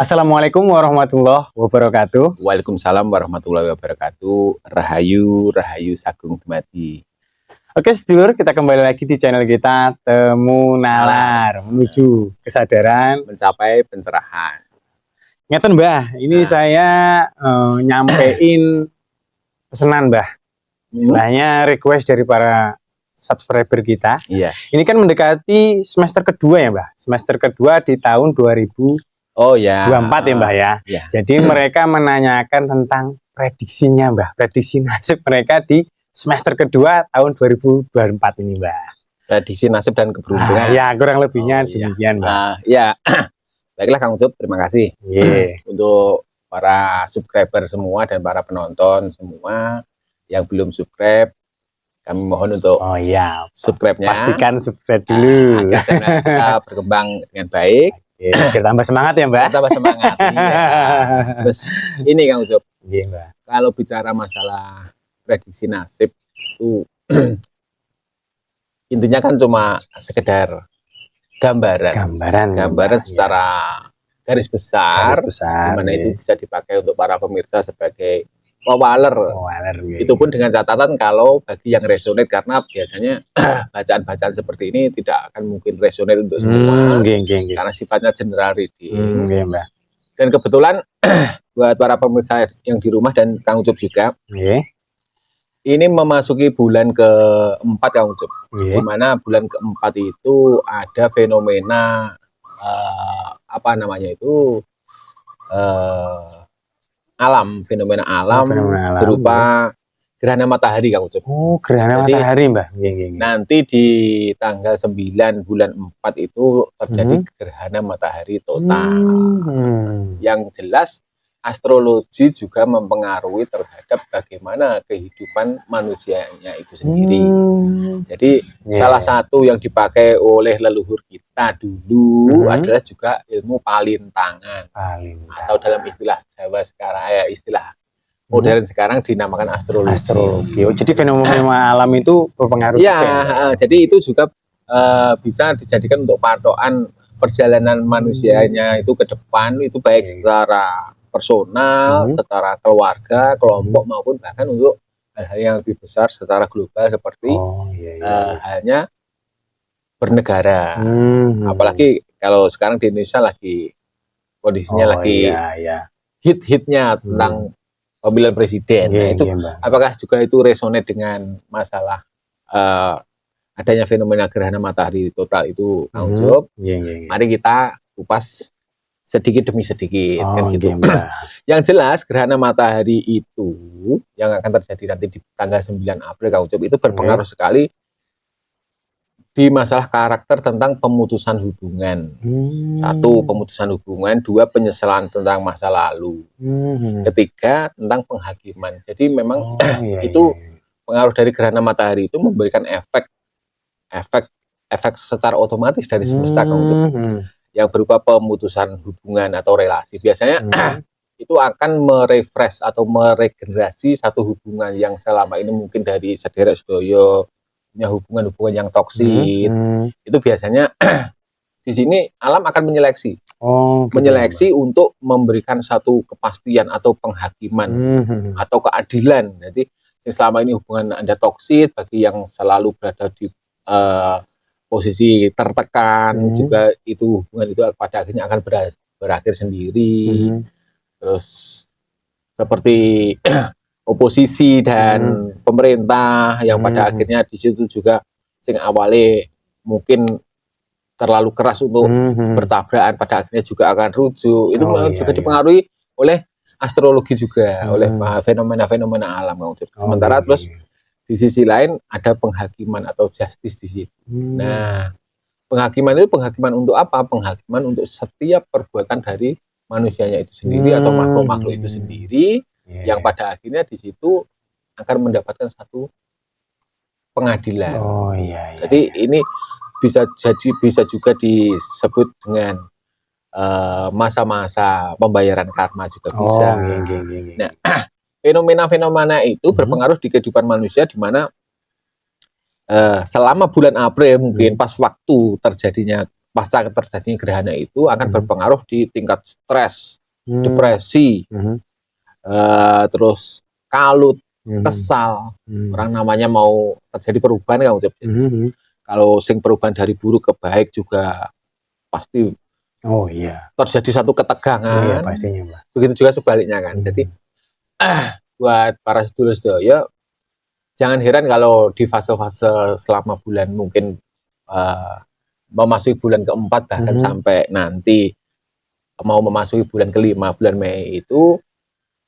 Assalamualaikum warahmatullahi wabarakatuh. Waalaikumsalam warahmatullahi wabarakatuh. Rahayu, Rahayu Sagung Dumadi. Oke sedulur, kita kembali lagi di channel kita Temu Nalar, menuju kesadaran, Mencapai pencerahan. ngeten Mbah, ini saya nyampein pesanan Mbah. Istilahnya request dari para subscriber kita. Iya. Ini kan mendekati semester kedua ya Mbah. Semester kedua di tahun 2024 ya Mbah ya. Jadi mereka menanyakan tentang prediksinya Mbah, prediksi nasib mereka di semester kedua tahun 2024 ini Mbah. Prediksi nasib dan keberuntungan. Ya kurang lebihnya demikian Mbah. Ya, baiklah Kang Ucup, terima kasih untuk para subscriber semua dan para penonton semua yang belum subscribe. Kami mohon untuk subscribe-nya. Pastikan subscribe dulu. Agar kita berkembang dengan baik. Kita tambah semangat ya Mbak. Kita tambah semangat. Terus ini Kang Ucup, Mbak. kalau bicara masalah prediksi nasib itu intinya kan cuma sekedar gambaran secara garis besar, dimana itu bisa dipakai untuk para pemirsa sebagai wawaler. Itu pun dengan catatan kalau bagi yang resonate, karena biasanya bacaan-bacaan seperti ini tidak akan mungkin resonate untuk semua, karena sifatnya general reading. Dan kebetulan buat para pemirsa yang di rumah dan Kang Ucup juga, ini memasuki bulan keempat Kang Ucup, dimana bulan keempat itu ada fenomena fenomena alam berupa gerhana matahari Kang Ucup. Gerhana matahari Mbah. Nanti di tanggal 9 bulan 4 itu terjadi gerhana matahari total. Yang jelas astrologi juga mempengaruhi terhadap bagaimana kehidupan manusianya itu sendiri. Jadi salah satu yang dipakai oleh leluhur kita dulu adalah juga ilmu palintangan. Atau dalam istilah Jawa sekarang, istilah modern sekarang dinamakan astrologi. Jadi fenomena alam itu berpengaruh. Jadi itu juga bisa dijadikan untuk patokan perjalanan manusianya itu ke depan, itu baik secara personal, secara keluarga, kelompok, maupun bahkan untuk hal-hal yang lebih besar secara global seperti halnya bernegara. Apalagi kalau sekarang di Indonesia lagi kondisinya lagi hit-hitnya tentang pemilihan presiden. Apakah juga itu resonate dengan masalah adanya fenomena gerhana matahari total itu Kang Ucup? Mari kita kupas sedikit demi sedikit gitu. Yang jelas gerhana matahari itu yang akan terjadi nanti di tanggal 9 April Kang Ucup itu berpengaruh sekali di masalah karakter tentang pemutusan hubungan. Satu, pemutusan hubungan. Dua, penyesalan tentang masa lalu. Ketiga, tentang penghakiman. Jadi memang itu pengaruh dari gerhana matahari itu memberikan efek secara otomatis dari semesta Kang Ucup, yang berupa pemutusan hubungan atau relasi. Biasanya itu akan merefresh atau meregenerasi satu hubungan yang selama ini mungkin dari sederek sedoyo punya hubungan-hubungan yang toksik. Itu biasanya di sini alam akan menyeleksi, untuk memberikan satu kepastian atau penghakiman atau keadilan. Jadi selama ini hubungan Anda toksik, bagi yang selalu berada di posisi tertekan, juga itu hubungan itu pada akhirnya akan berakhir sendiri. Terus seperti oposisi dan pemerintah yang pada akhirnya di situ juga sing awalnya mungkin terlalu keras untuk bertabrakan, pada akhirnya juga akan rujuk. Itu juga dipengaruhi oleh astrologi juga, oleh fenomena-fenomena alam. Sementara terus di sisi lain ada penghakiman atau justice di situ. Nah, penghakiman itu penghakiman untuk apa? Penghakiman untuk setiap perbuatan dari manusianya itu sendiri atau makhluk-makhluk itu sendiri, yang pada akhirnya di situ akan mendapatkan satu pengadilan. Jadi ini bisa juga disebut dengan masa-masa pembayaran karma juga bisa. Nah, fenomena-fenomena itu berpengaruh di kehidupan manusia, di mana selama bulan April mungkin pas waktu terjadinya pasca terjadinya gerhana itu akan berpengaruh di tingkat stres, depresi, terus kalut, kesal. Orang namanya mau terjadi perubahan kan, kalau sing perubahan dari buruk ke baik juga pasti terjadi satu ketegangan. Pastinya, Mbak. Begitu juga sebaliknya kan. Jadi buat para sedulur-sedaya, jangan heran kalau di fase-fase selama bulan mungkin memasuki bulan keempat bahkan sampai nanti mau memasuki bulan kelima, bulan Mei itu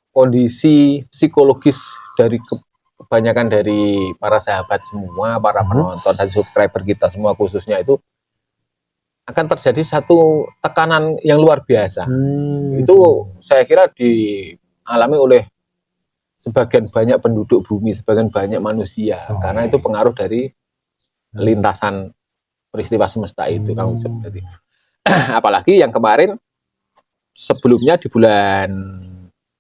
kondisi psikologis dari kebanyakan dari para sahabat semua, para penonton dan subscriber kita semua khususnya itu akan terjadi satu tekanan yang luar biasa. Itu saya kira dialami oleh sebagian banyak penduduk bumi, sebagian banyak manusia, karena itu pengaruh dari lintasan peristiwa semesta itu, Kang Ucep. Jadi, apalagi yang kemarin sebelumnya di bulan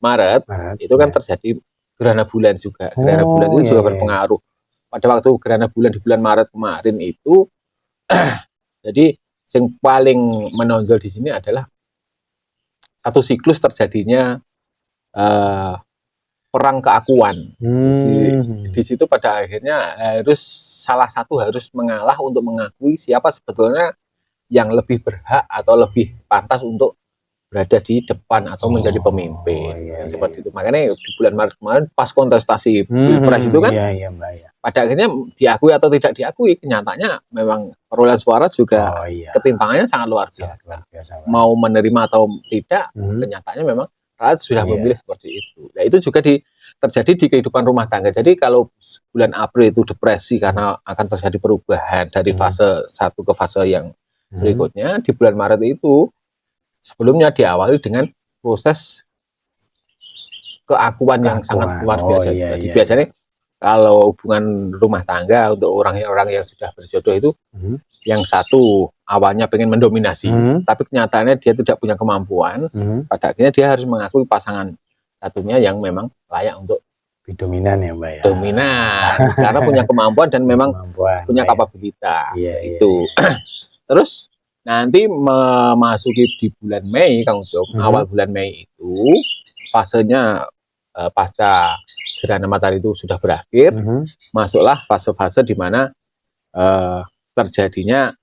Maret itu kan terjadi gerhana bulan juga. Gerhana bulan itu juga berpengaruh. Pada waktu gerhana bulan di bulan Maret kemarin itu, jadi yang paling menonjol di sini adalah satu siklus terjadinya perang keakuan. Di situ pada akhirnya salah satu harus mengalah untuk mengakui siapa sebetulnya yang lebih berhak atau lebih pantas untuk berada di depan atau menjadi pemimpin. Seperti itu. Makanya di bulan Maret kemarin pas kontestasi Pilpres itu kan pada akhirnya diakui atau tidak diakui, kenyataannya memang perolehan suara juga ketimpangannya sangat luar biasa. Mau menerima atau tidak, kenyataannya memang rakyat sudah memilih seperti itu. Nah, itu juga terjadi di kehidupan rumah tangga. Jadi kalau bulan April itu depresi karena akan terjadi perubahan dari fase satu ke fase yang berikutnya, di bulan Maret itu sebelumnya diawali dengan proses keakuan yang sangat luar biasa. Jadi biasanya kalau hubungan rumah tangga untuk orang-orang yang sudah berjodoh itu, yang satu awalnya pengen mendominasi, tapi kenyataannya dia tidak punya kemampuan, pada akhirnya dia harus mengakui pasangan satunya yang memang layak untuk dominan ya, Mbak ya. Dominan, karena punya kemampuan dan memang punya kapabilitas. Itu. Terus nanti memasuki di bulan Mei, Kang Ucok, awal bulan Mei itu fasenya pasca gerhana matahari itu sudah berakhir, masuklah fase-fase di mana terjadinya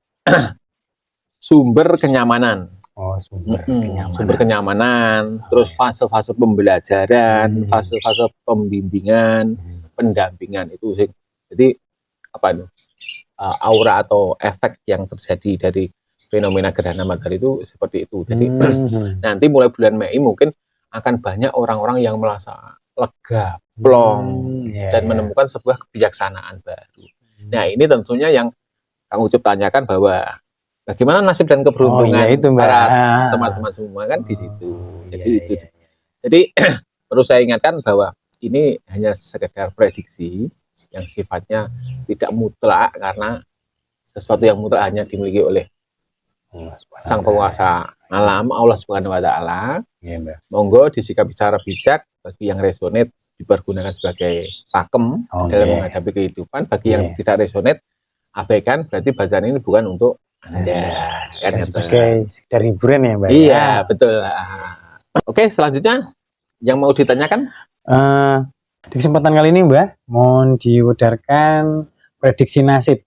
sumber kenyamanan. Sumber kenyamanan, terus fase-fase pembelajaran, fase-fase pembimbingan, pendampingan itu sih. Jadi apa itu? Aura atau efek yang terjadi dari fenomena gerhana matahari itu seperti itu. Jadi nanti mulai bulan Mei mungkin akan banyak orang-orang yang merasa lega, plong, dan menemukan sebuah kebijaksanaan baru. Nah, ini tentunya yang Kang Ucup tanyakan bahwa bagaimana nasib dan keberuntungan para teman-teman semua kan di situ. Jadi itu. Jadi perlu saya ingatkan bahwa ini hanya sekedar prediksi yang sifatnya tidak mutlak, karena sesuatu yang mutlak hanya dimiliki oleh Sang Penguasa Alam, Allah Subhanahu wa Ta'ala. Monggo disikapi secara bijak, bagi yang resonate dipergunakan sebagai pakem dalam menghadapi kehidupan, bagi yang tidak resonate abaikan, berarti bacaan ini bukan untuk Anda. Kan sebagai sekedar hiburan ya, Mbak. Iya, betul. Oke, selanjutnya yang mau ditanyakan? Di kesempatan kali ini, Mbak, mohon diudarkan prediksi nasib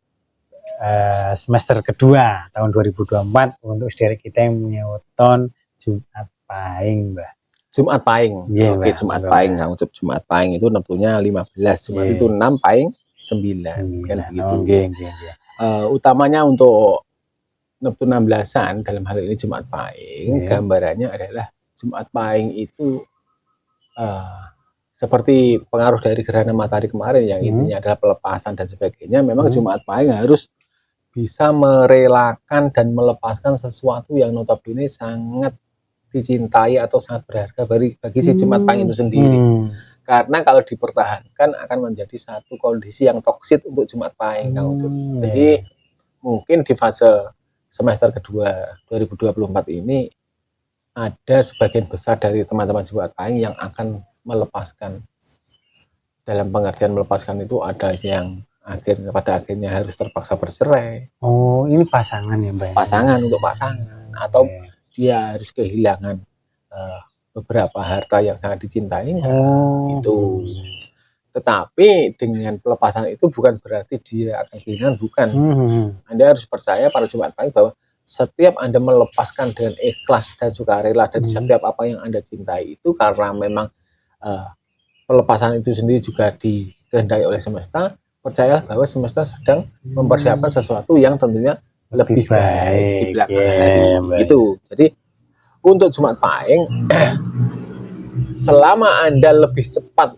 semester kedua tahun 2024 untuk saudara kita yang punya weton Jumat Pahing, Mbak. Jumat Pahing. Oke, Jumat Pahing. Kang Ucup, Jumat Pahing itu tentunya 15. Jumat itu 6, Pahing 9. Kan begitu. Utamanya untuk Neptun 16-an, dalam hal ini Jumat Pahing, gambarannya adalah Jumat Pahing itu seperti pengaruh dari gerhana matahari kemarin yang intinya adalah pelepasan dan sebagainya. Memang Jumat Pahing harus bisa merelakan dan melepaskan sesuatu yang notabene sangat dicintai atau sangat berharga bagi si Jumat Pahing itu sendiri. Karena kalau dipertahankan akan menjadi satu kondisi yang toksik untuk Jumat Pahing, Kang Ucup. Jadi mungkin di fase semester kedua 2024 ini ada sebagian besar dari teman-teman Jumat Pahing yang akan melepaskan. Dalam pengertian melepaskan itu ada yang pada akhirnya harus terpaksa bercerai. Oh, ini pasangan ya Mbak? Pasangan, untuk pasangan. Atau dia harus kehilangan beberapa harta yang sangat dicintainya. Itu. Tetapi dengan pelepasan itu bukan berarti dia akan kehilangan, bukan. Anda harus percaya para Jumat Pahing bahwa setiap Anda melepaskan dengan ikhlas dan sukarela dari setiap apa yang Anda cintai itu, karena memang pelepasan itu sendiri juga dikehendaki oleh semesta. Percayalah bahwa semesta sedang mempersiapkan sesuatu yang tentunya lebih baik di belakang hari. Itu. Jadi untuk Jumat Pahing, selama Anda lebih cepat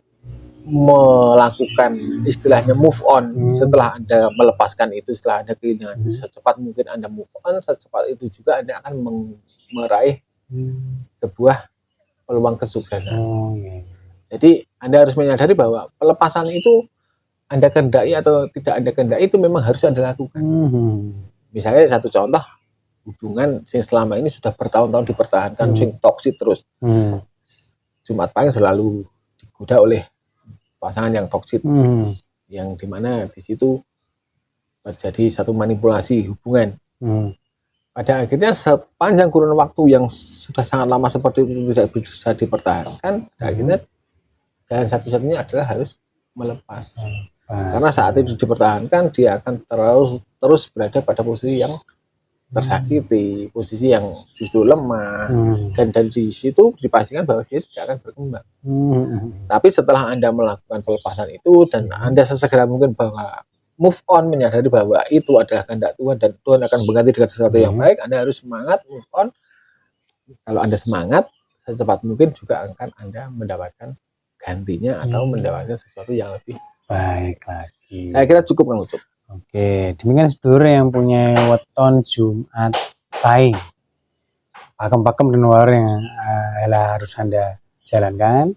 melakukan istilahnya move on setelah Anda melepaskan itu, setelah Anda kehilangan, secepat mungkin Anda move on, secepat itu juga Anda akan meraih sebuah peluang kesuksesan. Jadi Anda harus menyadari bahwa pelepasan itu Anda kehendaki atau tidak Anda kehendaki itu memang harus Anda lakukan. Misalnya satu contoh, hubungan yang selama ini sudah bertahun-tahun dipertahankan, yang toksik terus. Jumat Pahing selalu digoda oleh pasangan yang toksik, yang dimana di situ terjadi satu manipulasi hubungan. Pada akhirnya sepanjang kurun waktu yang sudah sangat lama seperti itu tidak bisa dipertahankan, akhirnya jalan satu-satunya adalah harus melepas. Karena saat itu dipertahankan, dia akan terus berada pada posisi yang tersakiti, posisi yang justru lemah, dan dari situ dipastikan bahwa dia tidak akan berkembang. Tapi setelah Anda melakukan pelepasan itu dan Anda sesegera mungkin bahwa move on, menyadari bahwa itu adalah kehendak Tuhan dan Tuhan akan mengganti dengan sesuatu yang baik, Anda harus semangat move on. Kalau Anda semangat, secepat mungkin juga akan Anda mendapatkan gantinya atau mendapatkan sesuatu yang lebih baik lagi. Saya kira cukup, Kang Ucup. Oke, demikian sedulur yang punya weton Jumat Pahing. Pakem-pakem dan war yang harus Anda jalankan.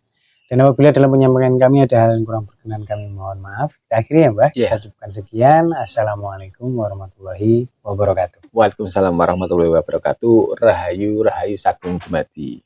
Dan apabila dalam penyampaian kami ada hal yang kurang berkenan, kami mohon maaf. Kita akhiri ya Mbak. Kita cukupkan sekian. Assalamualaikum warahmatullahi wabarakatuh. Waalaikumsalam warahmatullahi wabarakatuh. Rahayu, rahayu sagung dumadi.